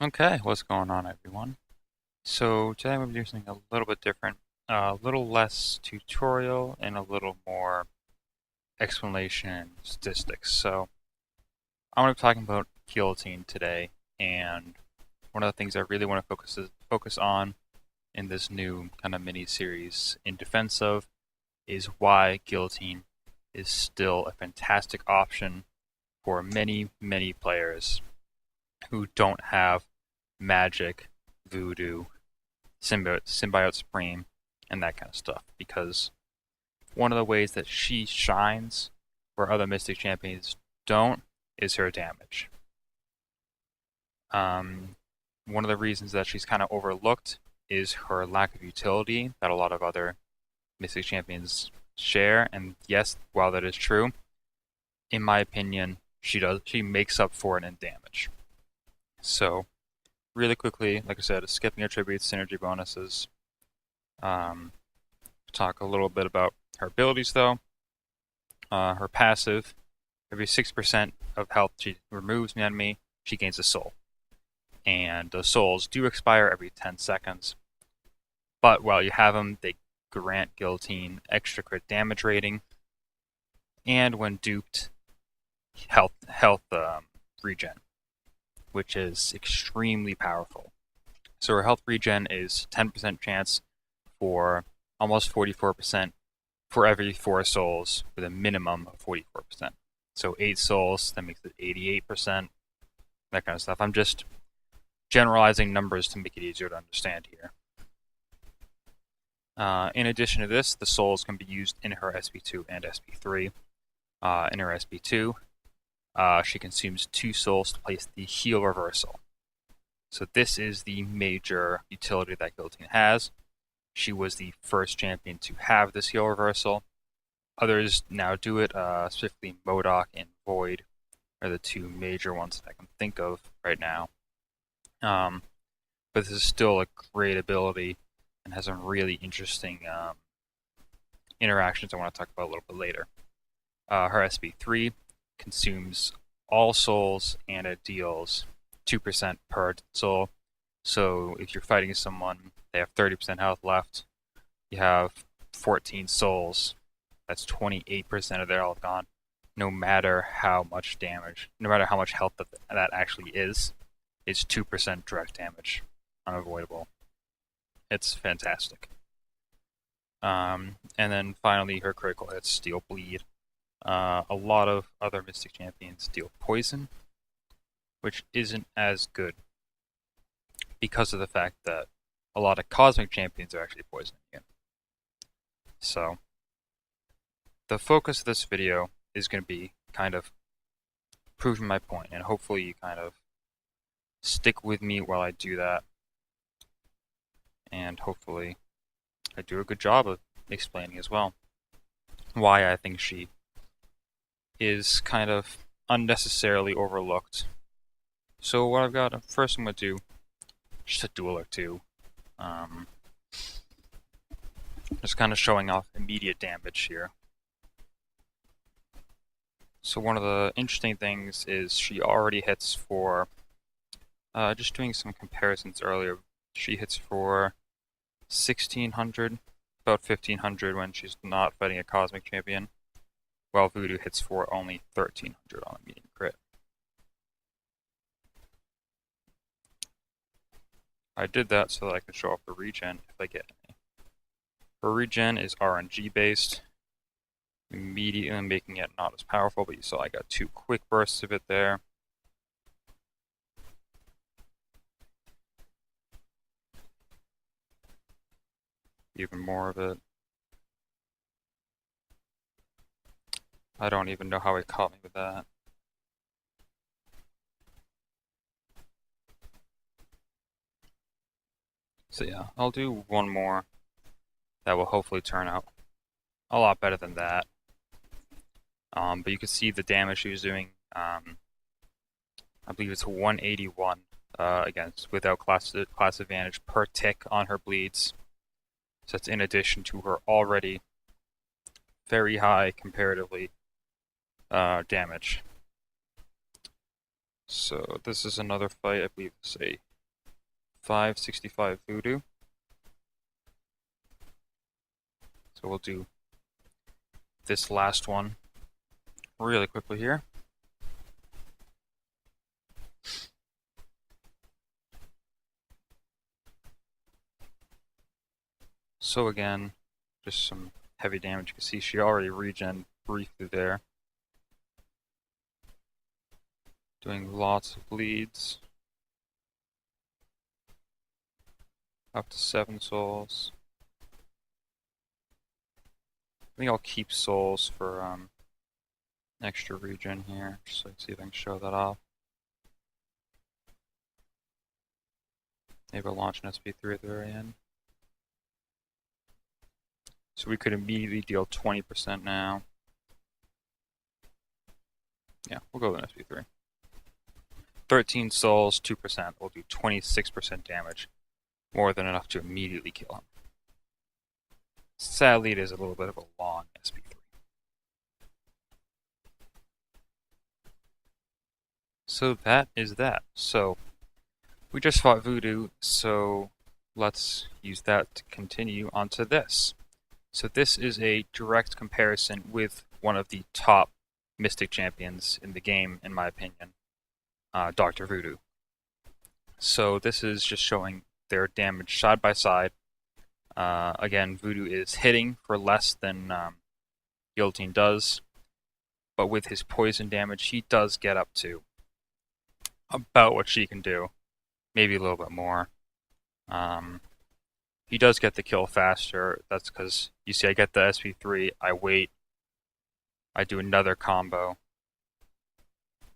Okay, what's going on, everyone? So today I'm going to be doing something a little bit different, a little less tutorial and a little more explanation and statistics. So I want to be talking about guillotine today, and one of the things I really want to focus on in this new kind of mini series in defense of is why guillotine is still a fantastic option for many players who don't have magic, voodoo, symbiote supreme, and that kind of stuff. Because one of the ways that she shines where other Mystic champions don't is her damage. Um, One of the reasons that she's kind of overlooked is her lack of utility that a lot of other Mystic champions share. And yes, while that is true, in my opinion, she makes up for it in damage. So really quickly, like I said, skipping attributes, synergy bonuses. Um, Talk a little bit about her abilities though. Her passive, every 6% of health she removes an enemy, she gains a soul. And those souls do expire every 10 seconds. But while you have them, they grant Guillotine extra crit damage rating. And when duped, health regen, which is extremely powerful. So her health regen is 10% chance for almost 44% for every 4 souls with a minimum of 44%. So 8 souls, that makes it 88%, that kind of stuff. I'm just generalizing numbers to make it easier to understand here. In addition to this, the souls can be used in her SP2 and SP3. In her SP2, she consumes 2 souls to place the heal reversal. So this is the major utility that Guillotine has. She was the first champion to have this heal reversal. Others now do it, specifically MODOK and Void are the 2 major ones that I can think of right now. But this is still a great ability and has some really interesting interactions I want to talk about a little bit later. Her SP3 consumes all souls and it deals 2% per soul. So if you're fighting someone, they have 30% health left, you have 14 souls, that's 28% of their health gone. No matter how much damage, no matter how much health that actually is, it's 2% direct damage, unavoidable. It's fantastic. And then finally, her critical hits deal bleed. A lot of other Mystic champions deal poison, which isn't as good because of the fact that a lot of Cosmic champions are actually poisoning you. So, the focus of this video is going to be kind of proving my point, and hopefully you kind of stick with me while I do that, and hopefully I do a good job of explaining as well why I think she is kind of unnecessarily overlooked. So what I've got, first I'm going to do just a duel or two. Just kind of showing off immediate damage here. So one of the interesting things is she already hits for, just doing some comparisons earlier, she hits for 1600, about 1500 when she's not fighting a Cosmic champion, while Voodoo hits for only 1300 on a medium crit. I did that so that I can show off the regen if I get any. Her regen is RNG based, immediately making it not as powerful, but you saw I got 2 quick bursts of it there. Even more of it. I don't even know how he caught me with that. So yeah, I'll do one more that will hopefully turn out a lot better than that. But you can see the damage she was doing. I believe it's 181 against without class advantage per tick on her bleeds. So that's in addition to her already very high comparatively damage. So this is another fight. I believe it's a 565 voodoo. So we'll do this last one really quickly here. So again, just some heavy damage. You can see she already regen briefly there. Doing lots of bleeds. Up to 7 souls. I think I'll keep souls for extra regen here, just so I can see if I can show that off. Maybe I'll launch an SP3 at the very end. So we could immediately deal 20% now. Yeah, we'll go with an SP3. 13 souls, 2%. We'll do 26% damage. More than enough to immediately kill him. Sadly, it is a little bit of a long SP3. So that is that. So we just fought Voodoo, so let's use that to continue onto this. So this is a direct comparison with one of the top Mystic champions in the game, in my opinion, Dr. Voodoo. So this is just showing their damage side by side. Again, Voodoo is hitting for less than Guillotine does, but with his poison damage, he does get up to about what she can do, maybe a little bit more. He does get the kill faster. That's because, you see, I get the SP3, I wait, I do another combo,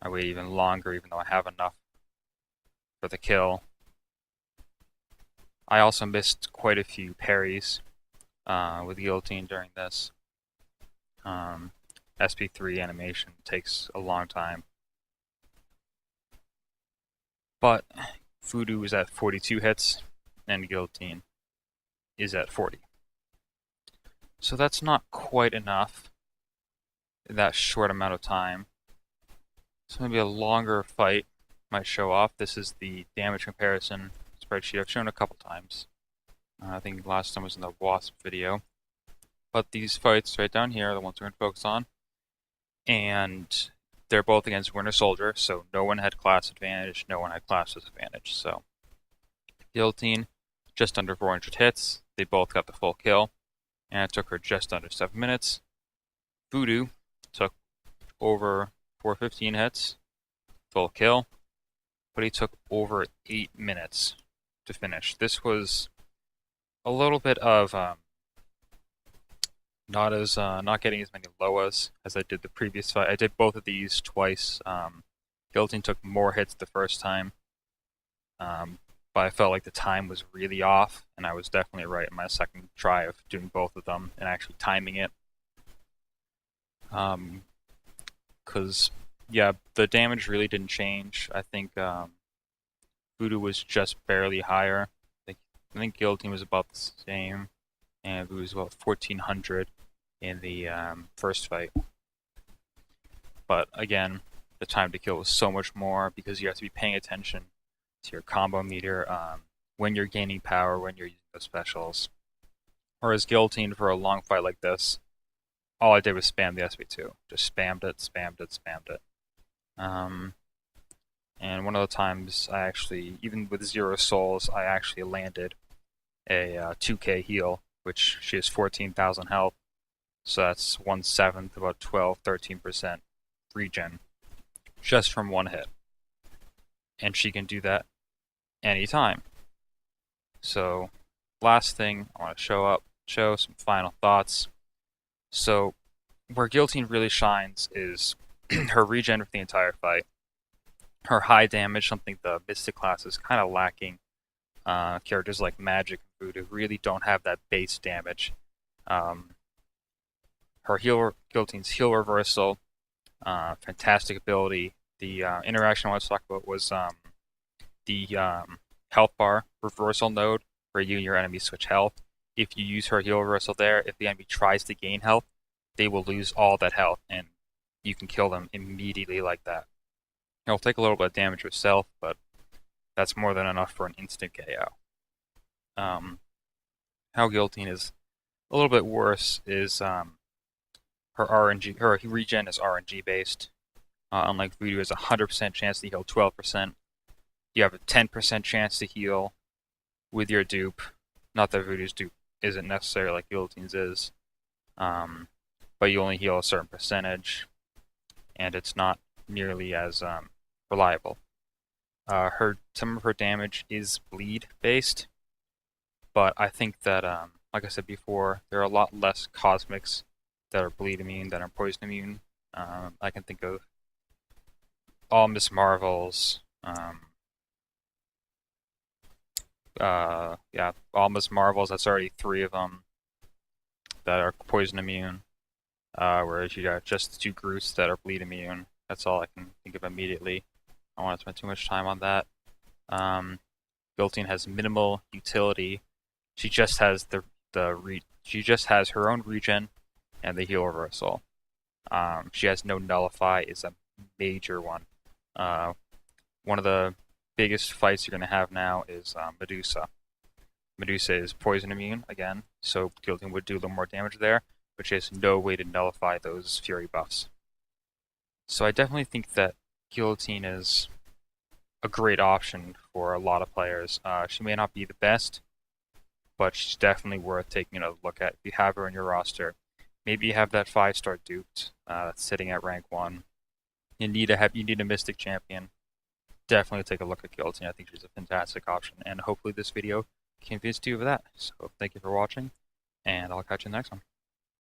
I wait even longer even though I have enough for the kill. I also missed quite a few parries with Guillotine during this. SP3 animation takes a long time. But Voodoo is at 42 hits, and Guillotine is at 40. So that's not quite enough in that short amount of time. So maybe a longer fight might show off. This is the damage comparison spreadsheet I've shown a couple times. I think last time was in the Wasp video. But these fights right down here are the ones we're going to focus on. And they're both against Winter Soldier, so no one had class advantage, no one had class disadvantage. So Guillotine, just under 400 hits. They both got the full kill, and it took her just under 7 minutes. Voodoo took over 415 hits, full kill, but he took over 8 minutes to finish. This was a little bit of not getting as many Loas as I did the previous fight. I did both of these twice. Guillotine took more hits the first time, but I felt like the time was really off, and I was definitely right in my second try of doing both of them and actually timing it. Because, yeah, the damage really didn't change. I think Voodoo was just barely higher. I think Guillotine was about the same, and Voodoo was about 1400 in the first fight. But again, the time to kill was so much more because you have to be paying attention to your combo meter when you're gaining power, when you're using the specials. Whereas Guillotine, for a long fight like this, all I did was spam the SP2. Just spammed it, spammed it, spammed it. And one of the times I actually, even with 0 souls, I actually landed a 2k heal, which she has 14,000 health. So that's 1/7, about 12-13% regen, just from one hit. And she can do that anytime. So, last thing I want to show some final thoughts. So, where Guillotine really shines is her regen for the entire fight. Her high damage, something the Mystic class is kind of lacking. Characters like Magic and Voodoo really don't have that base damage. Her Guillotine's heal reversal, fantastic ability. The interaction I want to talk about was the health bar reversal node, where you and your enemy switch health. If you use her heal reversal there, if the enemy tries to gain health, they will lose all that health, and you can kill them immediately like that. It'll take a little bit of damage yourself, but that's more than enough for an instant KO. How Guillotine is a little bit worse is her RNG, her regen is RNG based. Unlike Voodoo, has a 100% chance to heal 12%. You have a 10% chance to heal with your dupe. Not that Voodoo's dupe isn't necessary like Guillotine's is, but you only heal a certain percentage, and it's not nearly as reliable. Some of her damage is bleed based, but I think that, like I said before, there are a lot less cosmics that are bleed immune than are poison immune. I can think of all Miss Marvels. Yeah, all Miss Marvels. That's already 3 of them that are poison immune. Whereas you got just the 2 Groots that are bleed immune. That's all I can think of immediately. I don't want to spend too much time on that. Guillotine has minimal utility. She just has she just has her own regen and the heal reversal. She has no nullify is a major one. One of the biggest fights you're going to have now is Medusa. Medusa is poison immune again, so Guillotine would do a little more damage there, but she has no way to nullify those fury buffs. So I definitely think that Guillotine is a great option for a lot of players. She may not be the best, but she's definitely worth taking a look at if you have her in your roster. Maybe you have that 5-star duped that's sitting at rank 1. You need a Mystic champion. Definitely take a look at Guillotine. I think she's a fantastic option, and hopefully this video convinced you of that. So thank you for watching, and I'll catch you in the next one.